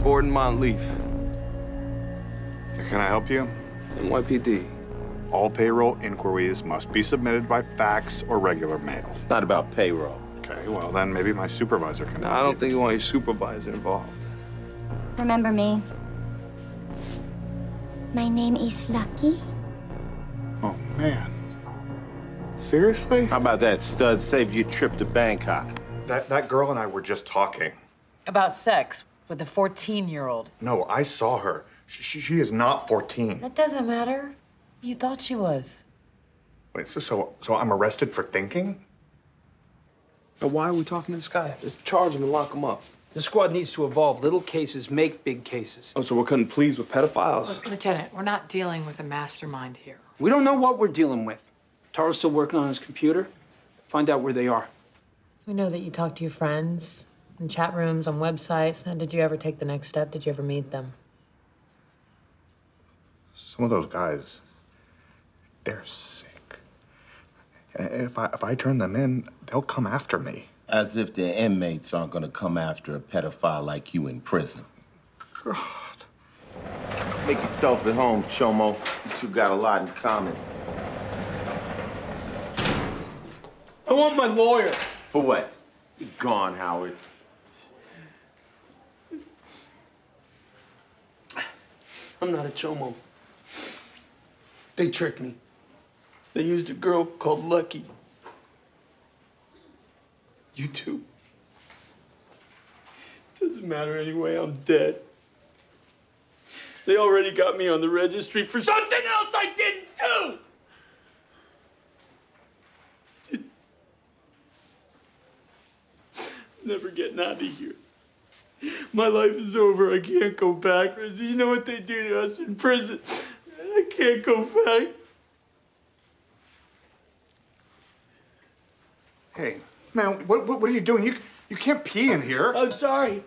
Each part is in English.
Gordon Monteith. Can I help you? NYPD. All payroll inquiries must be submitted by fax or regular mail. It's not about payroll. Okay, well then maybe my supervisor can No, help I don't you. think you want your supervisor involved. Remember me? My name is Lucky. Oh, man. Seriously? How about that, stud? Saved you a trip to Bangkok. That girl and I were just talking. About sex with a 14-year-old. No, I saw her. She is not 14. That doesn't matter. You thought she was. Wait, so I'm arrested for thinking? Now, why are we talking to this guy? Just charge him and lock him up. The squad needs to evolve. Little cases make big cases. Oh, so we're cutting pleas with pedophiles? Look, Lieutenant, we're not dealing with a mastermind here. We don't know what we're dealing with. Taro's still working on his computer. Find out where they are. We know that you talk to your friends in chat rooms, on websites. And did you ever take the next step? Did you ever meet them? Some of those guys, they're sick. And if I turn them in, they'll come after me. As if the inmates aren't gonna come after a pedophile like you in prison. God. Make yourself at home, Chomo. You two got a lot in common. I want my lawyer. For what? Be gone, Howard. I'm not a chomo. They tricked me. They used a girl called Lucky. You too. Doesn't matter anyway, I'm dead. They already got me on the registry for something else I didn't do! Never getting out of here. My life is over, I can't go back. You know what they do to us in prison? I can't go back. Hey, man, what are you doing? You can't pee in here. I'm sorry.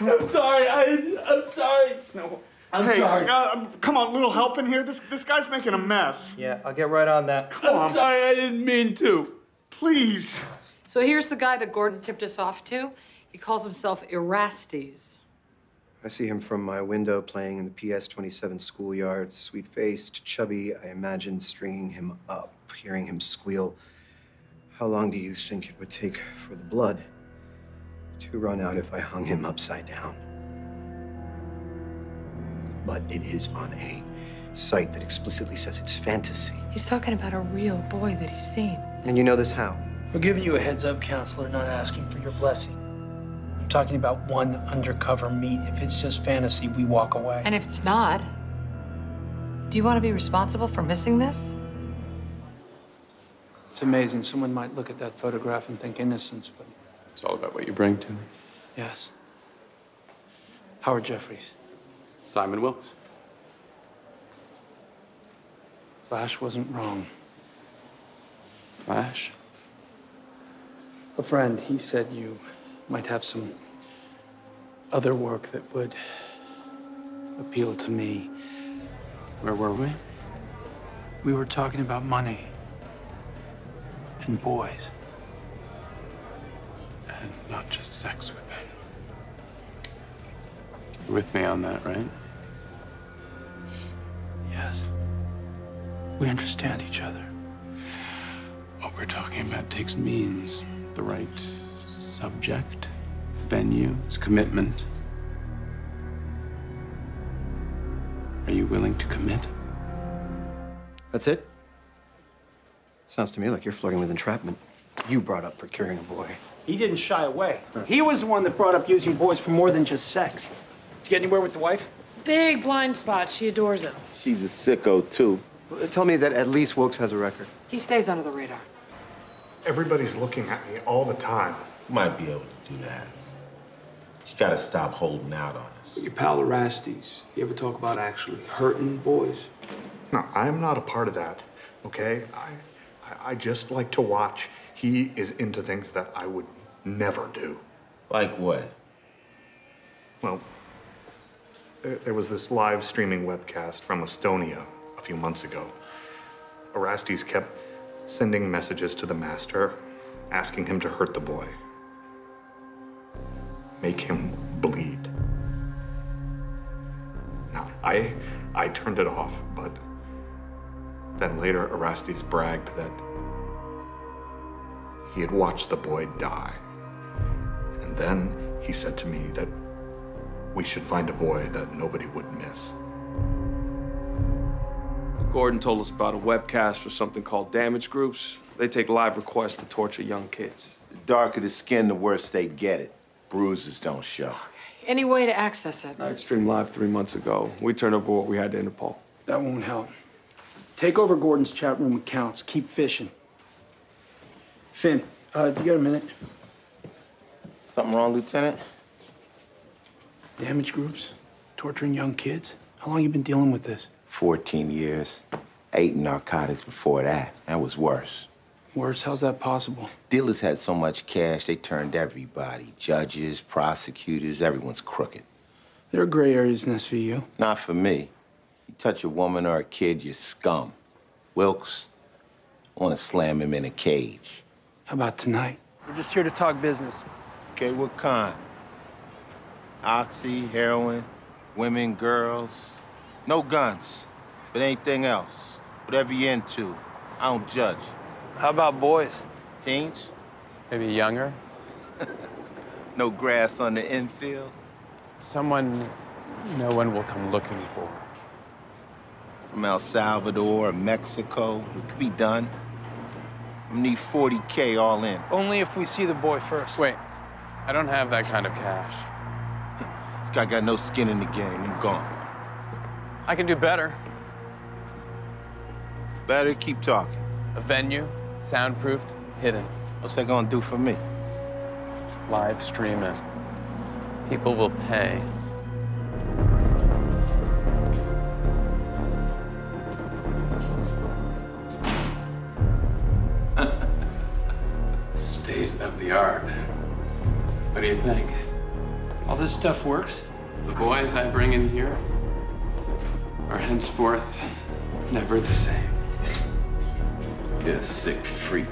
I'm sorry. I'm sorry. No. I'm sorry. Come on, little help in here. This guy's making a mess. Yeah, I'll get right on that. I'm sorry. I didn't mean to. Please. So here's the guy that Gordon tipped us off to. He calls himself Erastes. I see him from my window playing in the PS-27 schoolyard. Sweet-faced, chubby. I imagine stringing him up, hearing him squeal. How long do you think it would take for the blood to run out if I hung him upside down? But it is on a site that explicitly says it's fantasy. He's talking about a real boy that he's seen. And you know this how? We're giving you a heads up, counselor, not asking for your blessing. I'm talking about one undercover meet. If it's just fantasy, we walk away. And if it's not, do you want to be responsible for missing this? It's amazing. Someone might look at that photograph and think innocence, but... It's all about what you bring to me. Yes. Howard Jeffries. Simon Wilkes. Flash wasn't wrong. Flash? A friend, he said you might have some other work that would appeal to me. Where were we? We were talking about money and boys. And not just sex with them. You're with me on that, right? Yes. We understand each other. What we're talking about takes means. The right subject, venue, it's commitment. Are you willing to commit? That's it? Sounds to me like you're flirting with entrapment. You brought up procuring a boy. He didn't shy away. He was the one that brought up using boys for more than just sex. Did you get anywhere with the wife? Big blind spot. She adores him. She's a sicko, too. Tell me that at least Wilkes has a record. He stays under the radar. Everybody's looking at me all the time. Might be able to do that. You gotta stop holding out on us. Your pal Erastes, you ever talk about actually hurting boys? No, I'm not a part of that, okay? I just like to watch. He is into things that I would never do. Like what? Well, there was this live streaming webcast from Estonia a few months ago. Erastes kept sending messages to the master, asking him to hurt the boy. Make him bleed. I turned it off, but then later Orestes bragged that he had watched the boy die. And then he said to me that we should find a boy that nobody would miss. Gordon told us about a webcast for something called damage groups. They take live requests to torture young kids. The darker the skin, the worse they get it. Bruises don't show. Any way to access it? I streamed live 3 months ago. We turned over what we had to Interpol. That won't help. Take over Gordon's chat room accounts. Keep fishing. Finn, do you got a minute? Something wrong, Lieutenant? Damage groups? Torturing young kids? How long you been dealing with this? 14 years. 8 in narcotics before that. That was worse. Worse? How's that possible? Dealers had so much cash, they turned everybody. Judges, prosecutors, everyone's crooked. There are gray areas in SVU. Not for me. You touch a woman or a kid, you're scum. Wilkes, I want to slam him in a cage. How about tonight? We're just here to talk business. Okay, what kind? Oxy, heroin, women, girls. No guns, but anything else. Whatever you're into, I don't judge. How about boys? Teens? Maybe younger? No grass on the infield? Someone no one will come looking for. From El Salvador or Mexico, it could be done. I need 40K all in. Only if we see the boy first. Wait, I don't have that kind of cash. This guy got no skin in the game. I'm gone. I can do better. Better keep talking. A venue, soundproofed, hidden. What's that gonna do for me? Live stream it. People will pay. State of the art. What do you think? All this stuff works? The boys I bring in here are henceforth never the same. You're a sick freak.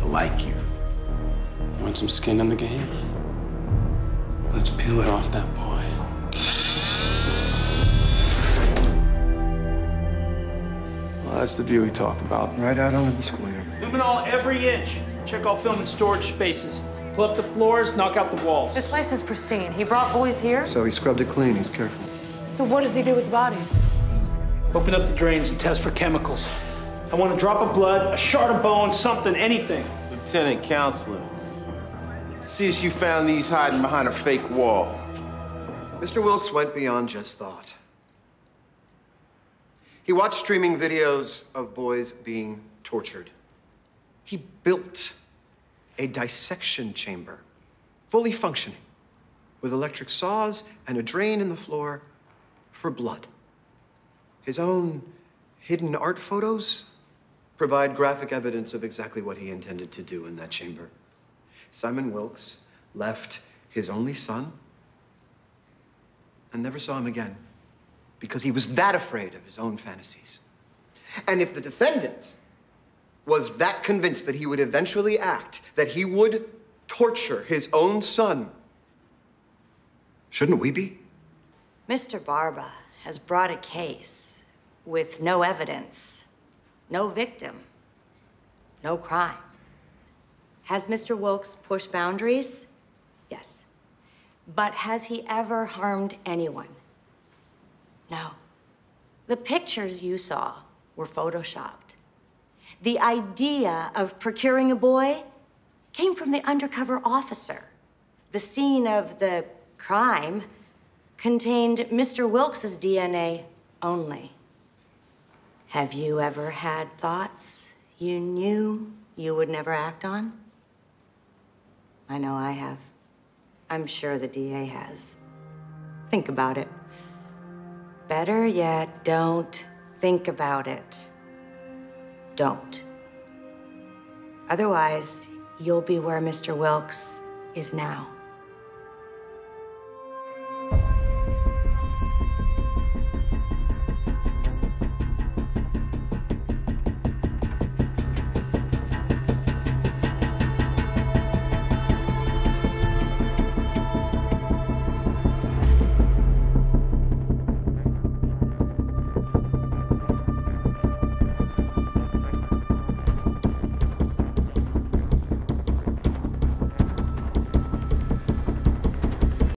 I like you. You want some skin in the game? Let's peel it off that boy. Well, that's the view he talked about. Right out onto the square. Luminol every inch. Check all film and storage spaces. Pull up the floors, knock out the walls. This place is pristine. He brought boys here? So he scrubbed it clean. He's careful. So what does he do with the bodies? Open up the drains and test for chemicals. I want a drop of blood, a shard of bone, something, anything. Lieutenant Counselor, see if you found these hiding behind a fake wall. Mr. Wilkes went beyond just thought. He watched streaming videos of boys being tortured. He built a dissection chamber, fully functioning, with electric saws and a drain in the floor for blood. His own hidden art photos provide graphic evidence of exactly what he intended to do in that chamber. Simon Wilkes left his only son and never saw him again because he was that afraid of his own fantasies. And if the defendant was that convinced that he would eventually act, that he would torture his own son, shouldn't we be? Mr. Barba has brought a case with no evidence, no victim, no crime. Has Mr. Wilkes pushed boundaries? Yes. But has he ever harmed anyone? No. The pictures you saw were photoshopped. The idea of procuring a boy came from the undercover officer. The scene of the crime contained Mr. Wilkes' DNA only. Have you ever had thoughts you knew you would never act on? I know I have. I'm sure the DA has. Think about it. Better yet, don't think about it. Don't. Otherwise, you'll be where Mr. Wilkes is now.